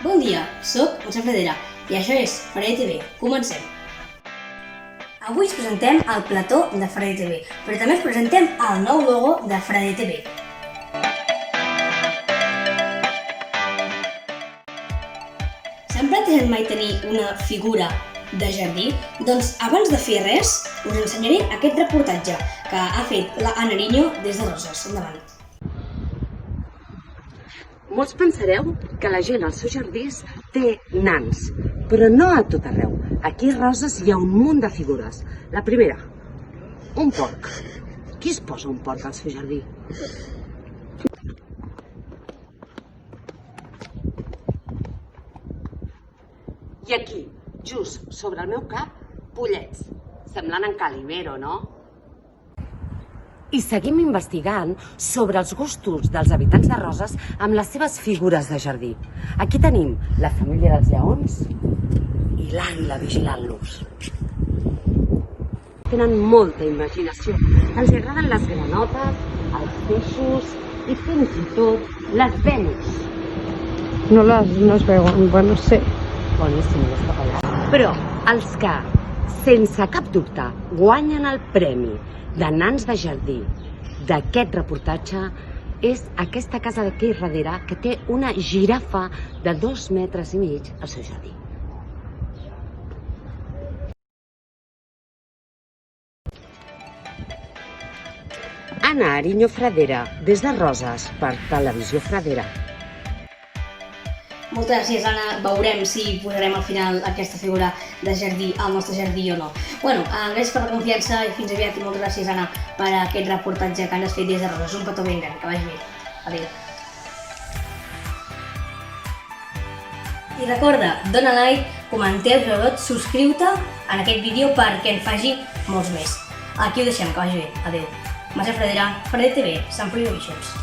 Bon dia, soc Josep Fradera i això és Fradera TV. Comencem! Avui us presentem el plató de Fradera TV, però també us presentem el nou logo de Fradera TV. S'han plantejat mai tenir una figura de jardí? Doncs abans de fer res, us ensenyaré aquest reportatge que ha fet la Ana Ariño des de Roses. Endavant! Molts pensareu que la gent als seus jardins té nans, però no a tot arreu. Aquí a Roses hi ha un munt de figures. La primera, un porc. Qui es posa un porc al seu jardí? I aquí, just sobre el meu cap, pollets. Semblant en Calimero, no? I seguim investigant sobre els gustos dels habitants de Roses amb les seves figures de jardí. Aquí tenim la família dels lleons i l'àguila vigilant-los. Tenen molta imaginació. Els agraden les granotes, els peixos i fins i tot les Venus. No es veuen, bueno, sí. Boníssim, és cap allà. Però els que, sense cap dubte, guanyen el premi de nans de jardí d'aquest reportatge és aquesta casa d'aquí darrere que té una girafa de 2,5 metres al seu jardí. Ana Ariño Fradera, des de Roses, per Televisió Fradera. Moltes gràcies, Anna. Veurem si posarem al final aquesta figura de jardí al nostre jardí o no. Bueno, gràcies per la confiança i fins aviat. I moltes gràcies, Anna, per aquest reportatge que han fet des de Roses. Un petó ben gran, que vagi bé. Adéu. I recorda, dona like, comenteu, sobretot subscriu-te en aquest vídeo perquè en faci molts més. Aquí ho deixem, que vagi bé. Adéu. Josep Fradera, Fradera TV, Sant Feliu Visions.